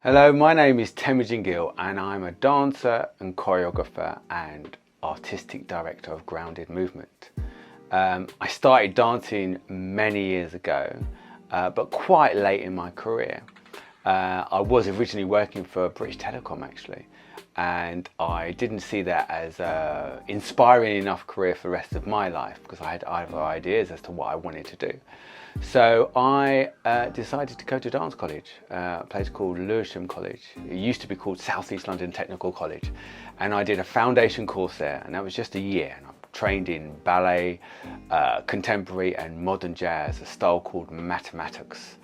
Hello, my name is Temujin Gill and I'm a dancer and choreographer and artistic director of Grounded Movement. I started dancing many years ago, but quite late in my career. I was originally working for British Telecom actually, and I didn't see that as an inspiring enough career for the rest of my life because I had other ideas as to what I wanted to do. So I decided to go to dance college, a place called Lewisham College. It used to be called South East London Technical College, and I did a foundation course there, and that was just a year. And I trained in ballet, contemporary and modern jazz, a style called mathematics.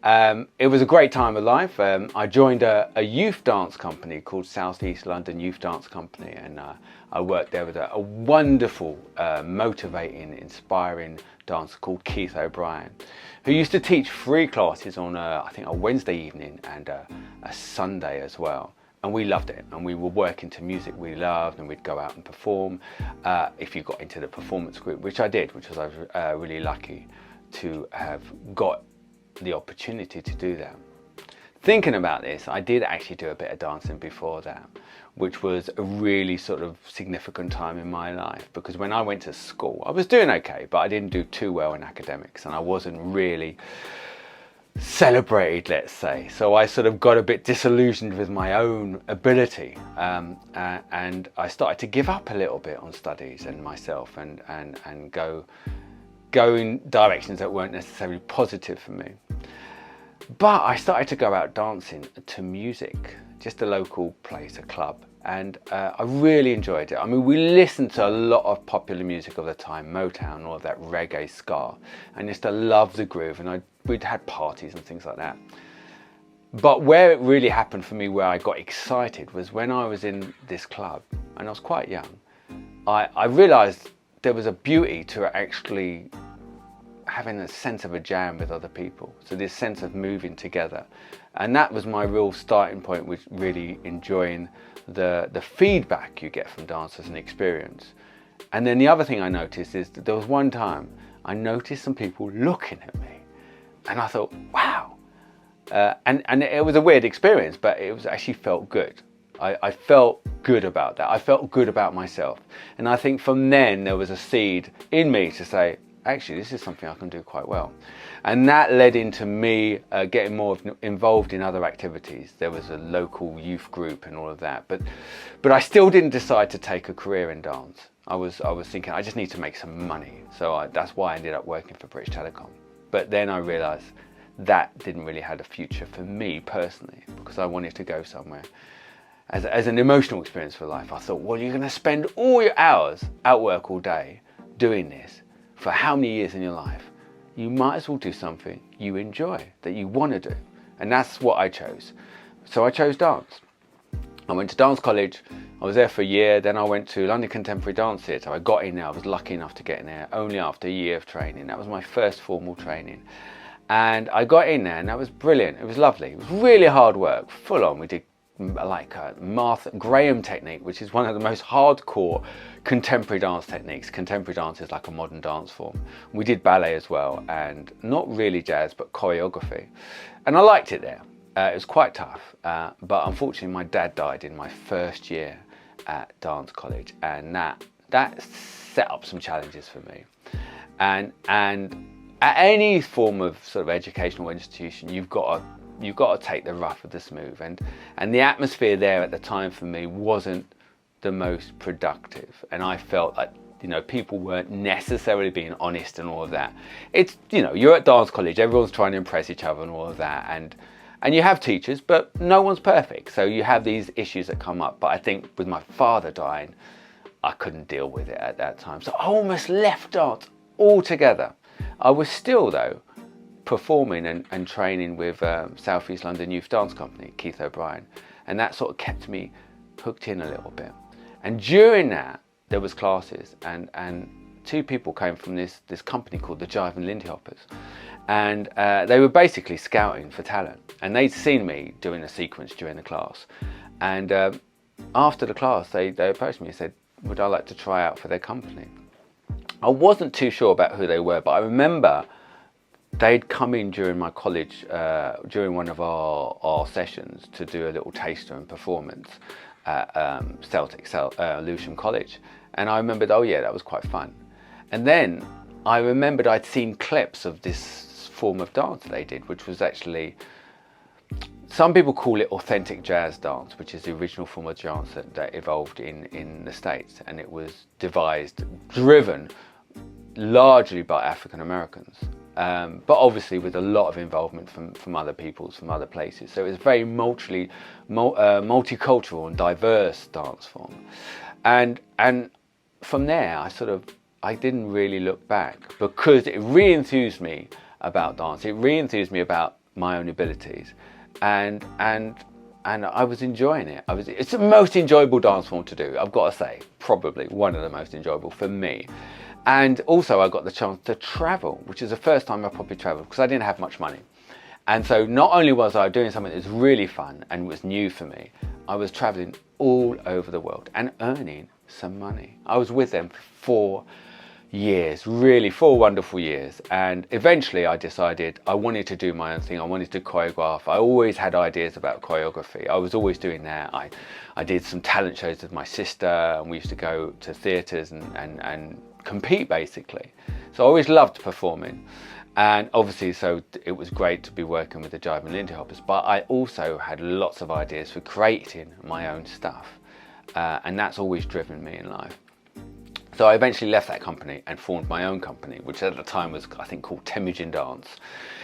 It was a great time of life. I joined a youth dance company called South East London Youth Dance Company, and I worked there with a wonderful, motivating, inspiring dancer called Keith O'Brien, who used to teach free classes on I think a Wednesday evening and a Sunday as well. And we loved it, and we were working to music we loved, and we'd go out and perform if you got into the performance group, which I did, which was I was really lucky to have got the opportunity to do that. Thinking about this, I did actually do a bit of dancing before that, which was a really sort of significant time in my life, because when I went to school, I was doing okay, but I didn't do too well in academics, and I wasn't really celebrated, let's say. So I sort of got a bit disillusioned with my own ability, and I started to give up a little bit on studies and myself, and go in directions that weren't necessarily positive for me. But I started to go out dancing to music, just a local place, a club, and I really enjoyed it. I mean, we listened to a lot of popular music of the time, Motown, all of that reggae, ska, and just I loved the groove, and we'd had parties and things like that. But where it really happened for me, where I got excited, was when I was in this club, and I was quite young. I realised there was a beauty to actually having a sense of a jam with other people, so this sense of moving together, and that was my real starting point with really enjoying the feedback you get from dancers and experience. And then the other thing I noticed is that there was one time I noticed some people looking at me, and I thought, wow, and it was a weird experience, but it was actually felt good. I felt good about that. I felt good about myself, and I think from then there was a seed in me to say, actually, this is something I can do quite well. And that led into me getting more involved in other activities. There was a local youth group and all of that, but I still didn't decide to take a career in dance. I was thinking I just need to make some money, so that's why I ended up working for British Telecom. But then I realised that didn't really have a future for me personally, because I wanted to go somewhere as an emotional experience for life. I thought, well, you're going to spend all your hours at work all day doing this for how many years in your life? You might as well do something you enjoy, that you want to do. And that's what I chose. So I chose dance. I went to dance college. I was there for a year. Then I went to London Contemporary Dance Theatre. I got in there. I was lucky enough to get in there only after a year of training. That was my first formal training. And I got in there, and that was brilliant. It was lovely. It was really hard work, full on. We did like a Graham technique, which is one of the most hardcore contemporary dance techniques. Contemporary dance is like a modern dance form. We did ballet as well, and not really jazz, but choreography. And I liked it there. It was quite tough, but unfortunately my dad died in my first year at dance college, and that set up some challenges for me. And at any form of sort of educational institution, you've got to take the rough with the smooth, and the atmosphere there at the time for me wasn't the most productive, and I felt like, you know, people weren't necessarily being honest and all of that. It's, you know, you're at dance college, everyone's trying to impress each other and all of that, and you have teachers, but no one's perfect, so you have these issues that come up. But I think with my father dying, I couldn't deal with it at that time, so I almost left dance altogether. I was still though performing and training with South East London Youth Dance Company, Keith O'Brien, and that sort of kept me hooked in a little bit. And during that, there was classes, and two people came from this company called the Jive and Lindy Hoppers, and they were basically scouting for talent, and they'd seen me doing a sequence during the class, and after the class they approached me and said, would I like to try out for their company? I wasn't too sure about who they were, but I remember they'd come in during my college, during one of our sessions, to do a little taster and performance at Lewisham College. And I remembered, oh yeah, that was quite fun. And then I remembered I'd seen clips of this form of dance they did, which was actually, some people call it authentic jazz dance, which is the original form of dance that evolved in the States. And it was driven largely by African Americans, but obviously with a lot of involvement from other peoples, from other places. So it was very multicultural and diverse dance form. And from there, I didn't really look back, because it re-enthused me about dance. It re-enthused me about my own abilities, and I was enjoying it. It's the most enjoyable dance form to do, I've got to say. Probably one of the most enjoyable for me. And also I got the chance to travel, which is the first time I probably travelled, because I didn't have much money. And so not only was I doing something that was really fun and was new for me, I was travelling all over the world and earning some money. I was with them for 4 years, really 4 wonderful years. And eventually I decided I wanted to do my own thing. I wanted to choreograph. I always had ideas about choreography. I was always doing that. I did some talent shows with my sister, and we used to go to theatres and compete, basically. So I always loved performing. And obviously, so it was great to be working with the Jive and Lindy Hoppers, but I also had lots of ideas for creating my own stuff. And that's always driven me in life. So I eventually left that company and formed my own company, which at the time was, I think, called Temujin Dance.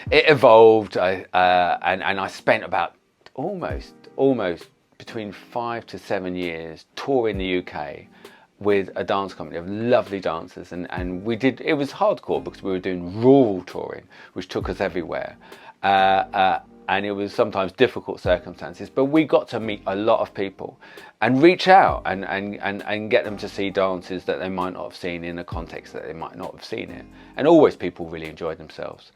It evolved, and I spent about almost between 5 to 7 years touring the UK with a dance company of lovely dancers, and it was hardcore because we were doing rural touring, which took us everywhere. And it was sometimes difficult circumstances, but we got to meet a lot of people and reach out and get them to see dances that they might not have seen in a context that they might not have seen it. And always people really enjoyed themselves.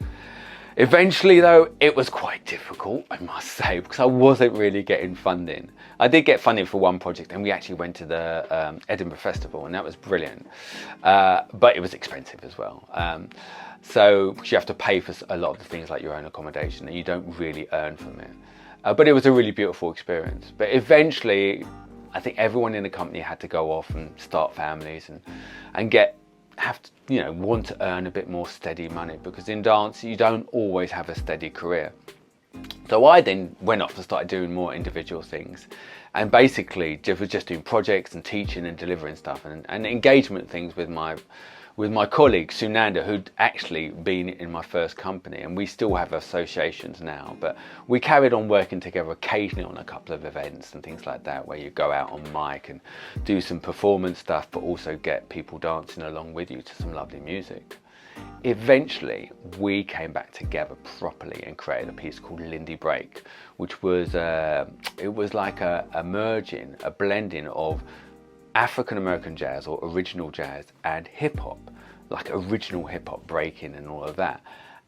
Eventually though, it was quite difficult, I must say, because I wasn't really getting funding. I did get funding for one project, and we actually went to the Edinburgh Festival, and that was brilliant. But it was expensive as well. So you have to pay for a lot of the things like your own accommodation, and you don't really earn from it. But it was a really beautiful experience. But eventually, I think everyone in the company had to go off and start families and want to earn a bit more steady money, because in dance you don't always have a steady career. So I then went off and started doing more individual things, and basically was just doing projects and teaching and delivering stuff and engagement things with my colleague Sunanda, who'd actually been in my first company, and we still have associations now, but we carried on working together occasionally on a couple of events and things like that, where you go out on mic and do some performance stuff, but also get people dancing along with you to some lovely music. Eventually we came back together properly and created a piece called Lindy Break, which was it was like a merging, a blending of African American jazz or original jazz and hip hop, like original hip hop breaking and all of that.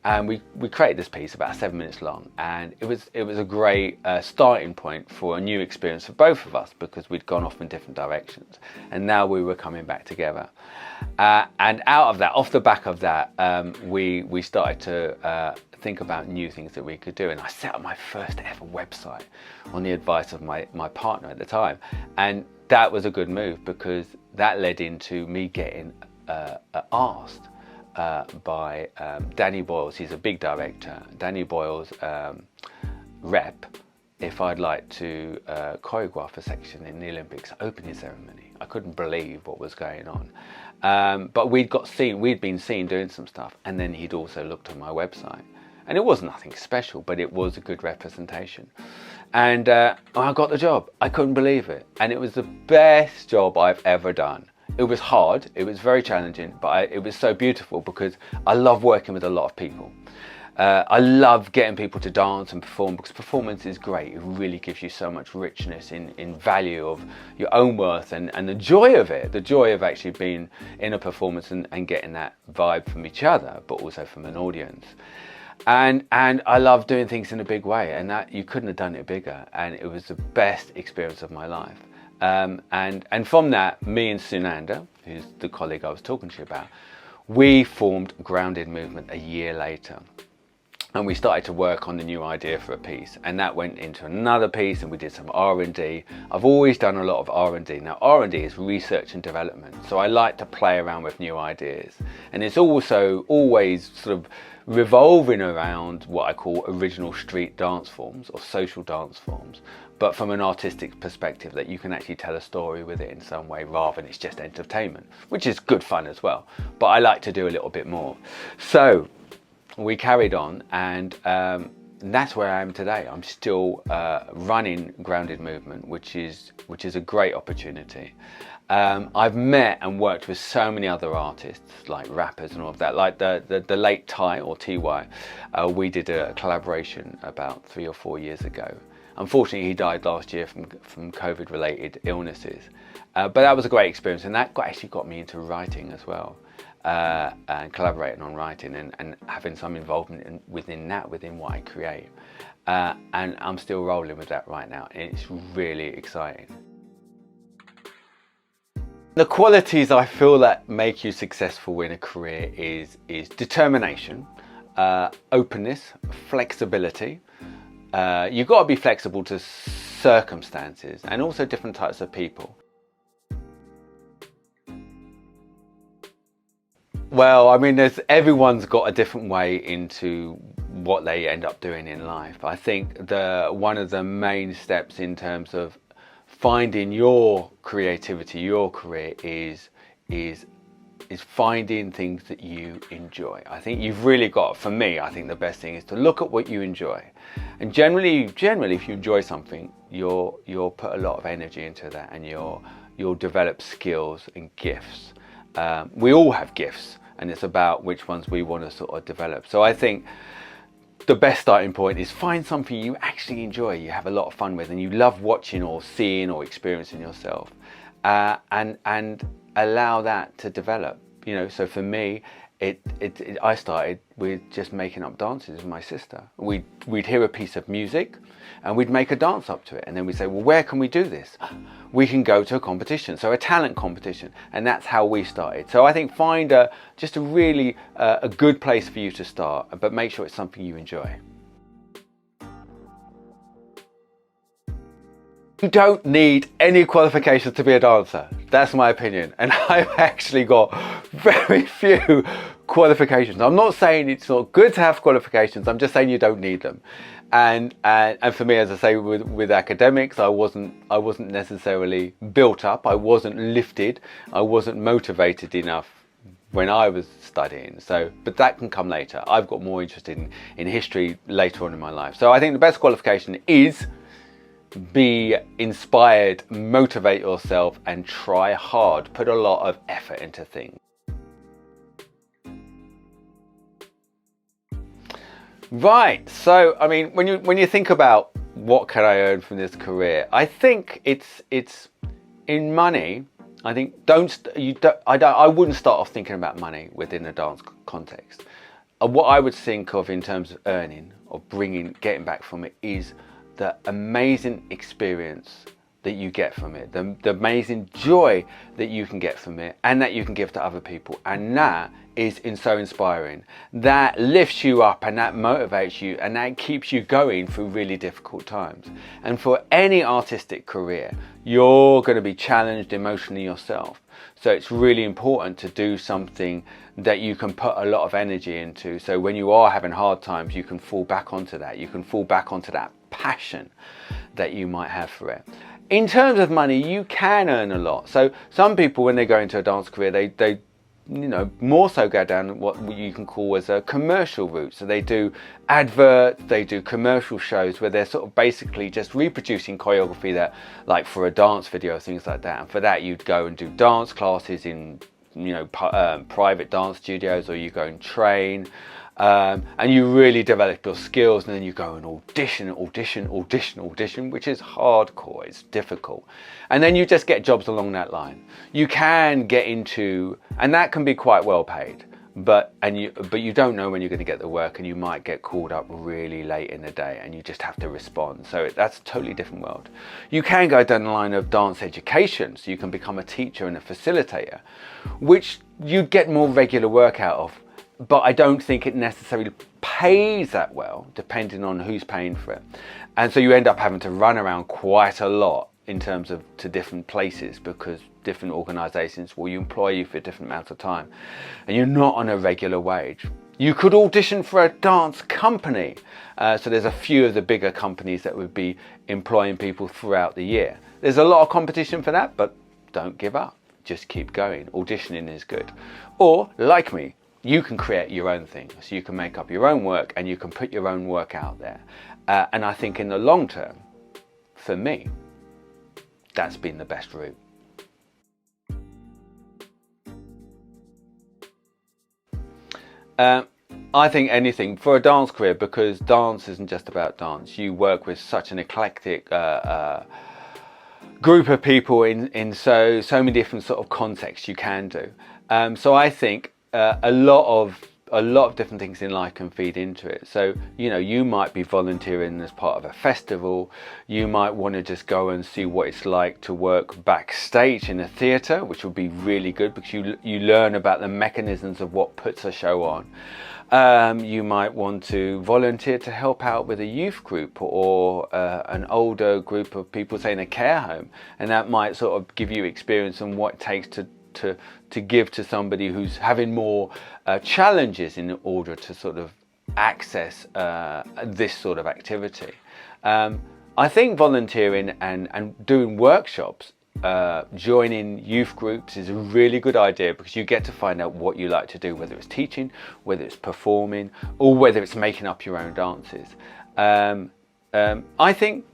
And we created this piece about 7 minutes long, and it was a great starting point for a new experience for both of us, because we'd gone off in different directions, and now we were coming back together. And off the back of that, we started to think about new things that we could do, and I set up my first ever website on the advice of my partner at the time, and that was a good move, because that led into me getting asked by Danny Boyle's, he's a big director, Danny Boyle's rep, if I'd like to choreograph a section in the Olympics opening ceremony. I couldn't believe what was going on. But we'd been seen doing some stuff, and then he'd also looked at my website. And it was nothing special, but it was a good representation. And I got the job. I couldn't believe it. And it was the best job I've ever done. It was hard, it was very challenging, but it was so beautiful, because I love working with a lot of people. I love getting people to dance and perform, because performance is great. It really gives you so much richness in value of your own worth and the joy of it, the joy of actually being in a performance and getting that vibe from each other, but also from an audience. And I love doing things in a big way, and that you couldn't have done it bigger, and it was the best experience of my life. And from that, me and Sunanda, who's the colleague I was talking to you about, we formed Grounded Movement a year later. and we started to work on the new idea for a piece, and that went into another piece, and we did some R&D. I've always done a lot of R&D. Now, R&D is research and development, so I like to play around with new ideas, and it's also always sort of revolving around what I call original street dance forms or social dance forms, but from an artistic perspective, that you can actually tell a story with it in some way rather than it's just entertainment, which is good fun as well, but I like to do a little bit more. So we carried on, and that's where I am today. I'm still running Grounded Movement, which is a great opportunity. I've met and worked with so many other artists, like rappers and all of that, like the late Ty, or TY. We did a collaboration about 3 or 4 years ago. Unfortunately, he died last year from COVID-related illnesses, but that was a great experience, and that actually got me into writing as well. And collaborating on writing and having some involvement within what I create, and I'm still rolling with that right now, and it's really exciting. The qualities I feel that make you successful in a career is determination, openness, flexibility. You've got to be flexible to circumstances and also different types of people. Well, I mean, everyone's got a different way into what they end up doing in life. I think one of the main steps in terms of finding your creativity, your career, is finding things that you enjoy. I think you've really got, for me, I think the best thing is to look at what you enjoy. And generally, if you enjoy something, you'll put a lot of energy into that, and you'll develop skills and gifts. We all have gifts, and it's about which ones we want to sort of develop. So I think the best starting point is find something you actually enjoy, you have a lot of fun with, and you love watching or seeing or experiencing yourself, and allow that to develop. You know, so for me, I started with just making up dances with my sister. We'd hear a piece of music and we'd make a dance up to it, and then we'd say, well, where can we do this? We can go to a competition, so a talent competition, and that's how we started. So I think find just a really a good place for you to start, but make sure it's something you enjoy. You don't need any qualifications to be a dancer. That's my opinion. And I've actually got very few qualifications. I'm not saying it's not good to have qualifications. I'm just saying you don't need them. And for me, as I say, with academics, I wasn't necessarily built up. I wasn't lifted. I wasn't motivated enough when I was studying. So, but that can come later. I've got more interest in history later on in my life. So I think the best qualification is be inspired, motivate yourself, and try hard. Put a lot of effort into things. Right, so I mean, when you think about what can I earn from this career, I think it's in money. I think I wouldn't start off thinking about money within a dance context. What I would think of in terms of earning or getting back from it is the amazing experience that you get from it, the amazing joy that you can get from it, and that you can give to other people, and that is so inspiring. That lifts you up, and that motivates you, and that keeps you going through really difficult times. And for any artistic career, you're going to be challenged emotionally yourself. So it's really important to do something that you can put a lot of energy into. So when you are having hard times, you can fall back onto that. You can fall back onto that passion that you might have for it. In terms of money, you can earn a lot. So some people, when they go into a dance career, they more so go down what you can call as a commercial route. So they do adverts, they do commercial shows where they're sort of basically just reproducing choreography that, like for a dance video, things like that. And for that, you'd go and do dance classes in, private dance studios, or you go and train. And you really develop your skills, and then you go and audition, which is hardcore, it's difficult. And then you just get jobs along that line. You can get into, and that can be quite well paid, but you don't know when you're going to get the work, and you might get called up really late in the day, and you just have to respond. So that's a totally different world. You can go down the line of dance education, so you can become a teacher and a facilitator, which you get more regular work out of. but I don't think it necessarily pays that well, depending on who's paying for it. And so you end up having to run around quite a lot in terms of to different places, because different organisations will employ you for a different amount of time, and you're not on a regular wage. You could audition for a dance company. So there's a few of the bigger companies that would be employing people throughout the year. There's a lot of competition for that, but don't give up. Just keep going. Auditioning is good. Or, like me, you can create your own thing. So you can make up your own work and you can put your own work out there. And I think in the long term, for me, that's been the best route. I think anything for a dance career, because dance isn't just about dance. You work with such an eclectic group of people in so many different sort of contexts you can do. So I think a lot of different things in life can feed into it. So, you know, you might be volunteering as part of a festival. You might want to just go and see what it's like to work backstage in a theatre, which would be really good, because you learn about the mechanisms of what puts a show on. You might want to volunteer to help out with a youth group or an older group of people, say in a care home, and that might sort of give you experience on what it takes to give to somebody who's having more challenges in order to sort of access this sort of activity. I think volunteering and doing workshops, joining youth groups is a really good idea, because you get to find out what you like to do, whether it's teaching, whether it's performing, or whether it's making up your own dances. I think,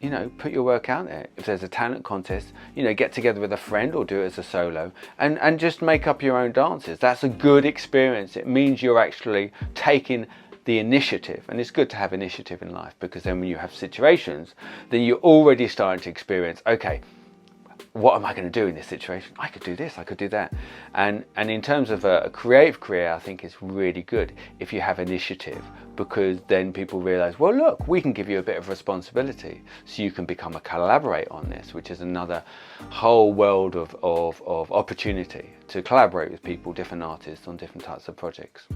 you know, put your work out there. If there's a talent contest, you know, get together with a friend or do it as a solo and just make up your own dances. That's a good experience. It means you're actually taking the initiative, and it's good to have initiative in life, because then when you have situations, then you're already starting to experience, okay, what am I going to do in this situation? I could do this, I could do that. And in terms of a creative career, I think it's really good if you have initiative, because then people realize, well, look, we can give you a bit of responsibility, so you can become a collaborator on this, which is another whole world of opportunity to collaborate with people, different artists on different types of projects.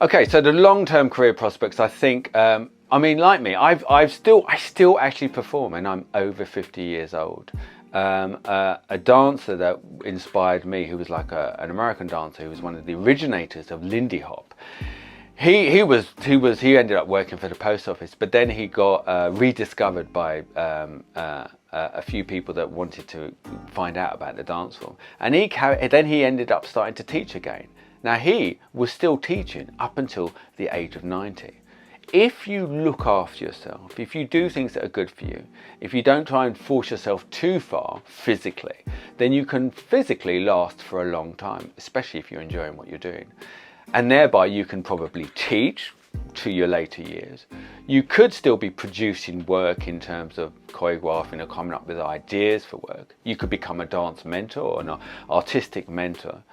Okay, so the long-term career prospects, I think, I mean, like me, I still actually perform, and I'm over 50 years old. A dancer that inspired me, who was like an American dancer, who was one of the originators of Lindy hop. He ended up working for the post office, but then he got rediscovered by a few people that wanted to find out about the dance form, and then he ended up starting to teach again. Now, he was still teaching up until the age of 90. If you look after yourself, if you do things that are good for you, if you don't try and force yourself too far physically, then you can physically last for a long time, especially if you're enjoying what you're doing. And thereby you can probably teach to your later years. You could still be producing work in terms of choreographing or coming up with ideas for work. You could become a dance mentor or an artistic mentor.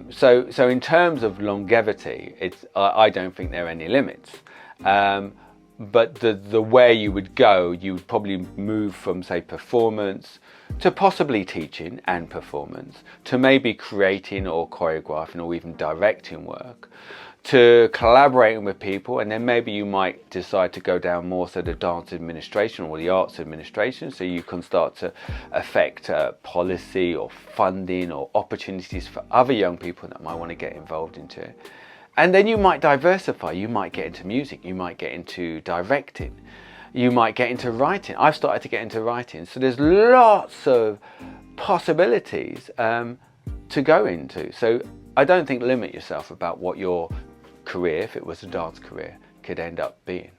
So in terms of longevity, I don't think there are any limits. But the way you would go, you would probably move from, say, performance to possibly teaching and performance, to maybe creating or choreographing or even directing work, to collaborating with people, and then maybe you might decide to go down more so the dance administration or the arts administration, so you can start to affect policy or funding or opportunities for other young people that might want to get involved into it. And then you might diversify. You might get into music, you might get into directing, you might get into writing. I've started to get into writing, so there's lots of possibilities to go into. So I don't think limit yourself about what your career, if it was a dance career, could end up being.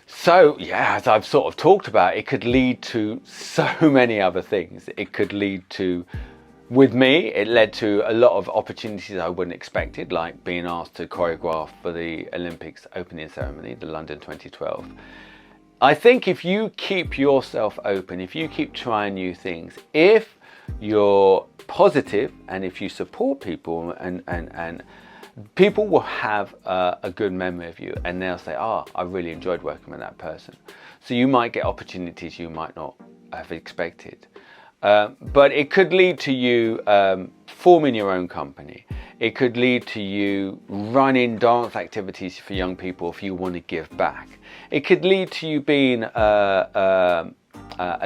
So yeah, as I've sort of talked about, it could lead to so many other things. It could lead to, with me, it led to a lot of opportunities I wouldn't expected, like being asked to choreograph for the Olympics opening ceremony, the London 2012. I think if you keep yourself open, if you keep trying new things, if you're positive and if you support people and People will have a good memory of you, and they'll say, oh, I really enjoyed working with that person. So you might get opportunities you might not have expected. But it could lead to you forming your own company. It could lead to you running dance activities for young people if you want to give back. It could lead to you being a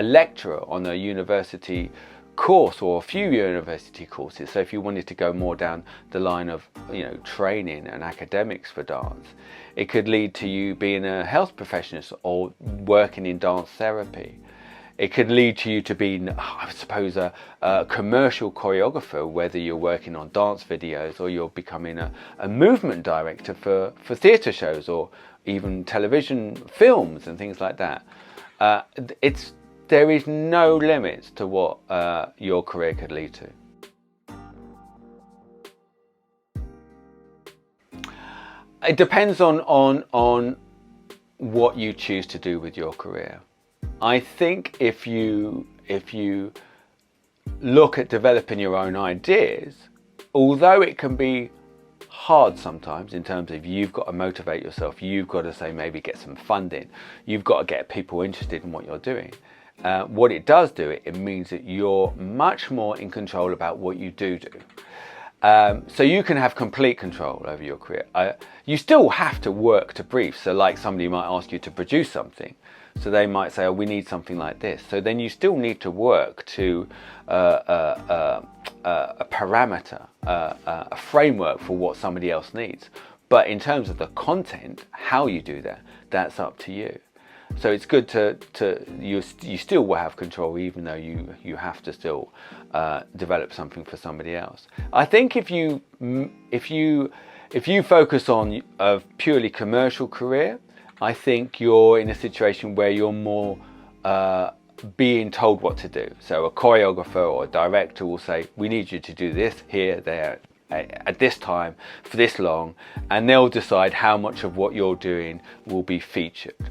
lecturer on a university course or a few university courses. So if you wanted to go more down the line of, you know, training and academics for dance, it could lead to you being a health professional or working in dance therapy. It could lead to you to being, I suppose, a commercial choreographer, whether you're working on dance videos or you're becoming a movement director for theatre shows or even television films and things like that. There is no limits to what your career could lead to. It depends on what you choose to do with your career. I think if you look at developing your own ideas, although it can be hard sometimes in terms of you've got to motivate yourself, you've got to say maybe get some funding, you've got to get people interested in what you're doing. What it does do, it means that you're much more in control about what you do. So you can have complete control over your career. You still have to work to brief. So like somebody might ask you to produce something. So they might say, oh, we need something like this. So then you still need to work to a parameter, a framework for what somebody else needs. But in terms of the content, how you do that, that's up to you. So it's good you still will have control, even though you have to still develop something for somebody else. I think if you focus on a purely commercial career, I think you're in a situation where you're more being told what to do. So a choreographer or a director will say, we need you to do this here, there, at this time, for this long, and they'll decide how much of what you're doing will be featured.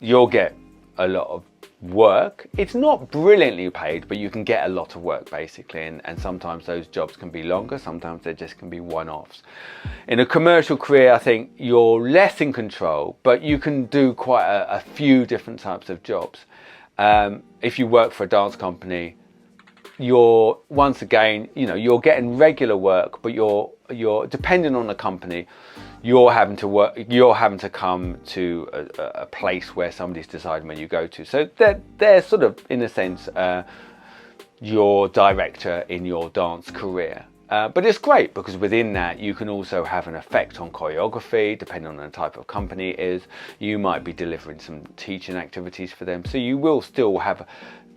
You'll get a lot of work. It's not brilliantly paid, but you can get a lot of work basically, and sometimes those jobs can be longer, sometimes they just can be one-offs. In a commercial career, I think you're less in control, but you can do quite a few different types of jobs. If you work for a dance company, you're once again, you know, you're getting regular work, but you're depending on the company. You're having to come to a place where somebody's deciding where you go to. So they're sort of, in a sense, your director in your dance career. But it's great because within that you can also have an effect on choreography, depending on the type of company it is. You might be delivering some teaching activities for them. So you will still have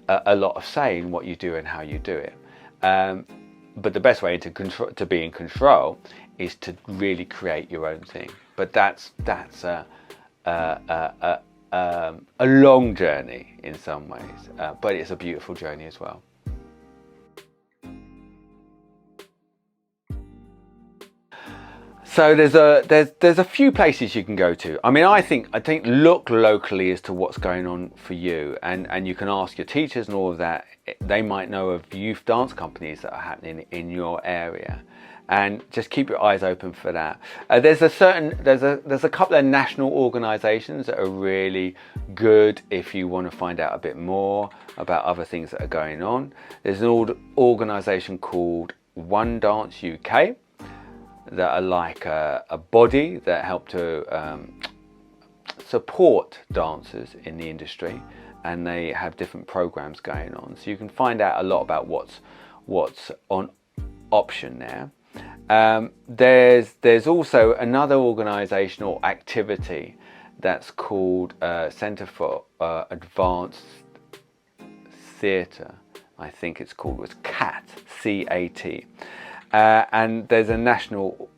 a lot of say in what you do and how you do it. But the best way to be in control is to really create your own thing. But that's a long journey in some ways, but it's a beautiful journey as well. So there's a few places you can go to. I mean, I think look locally as to what's going on for you, and you can ask your teachers and all of that. They might know of youth dance companies that are happening in your area, and just keep your eyes open for that. There's a couple of national organisations that are really good if you want to find out a bit more about other things that are going on. There's an organisation called One Dance UK that are like a body that help to support dancers in the industry, and they have different programs going on. So you can find out a lot about what's on option there. There's also another organisation or activity that's called Centre for Advanced Theatre. I think it's called, was CAT, C-A-T. And there's a national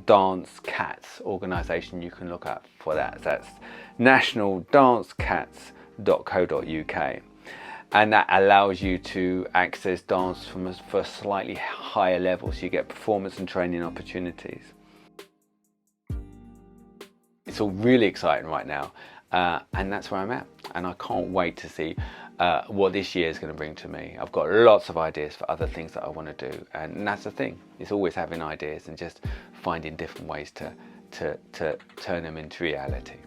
dance cats organisation you can look up for that. So that's nationaldancecats.co.uk, and that allows you to access dance for a slightly higher level, so you get performance and training opportunities. It's all really exciting right now, and that's where I'm at, and I can't wait to see what this year is going to bring to me. I've got lots of ideas for other things that I want to do, and that's the thing. It's always having ideas and just finding different ways to turn them into reality.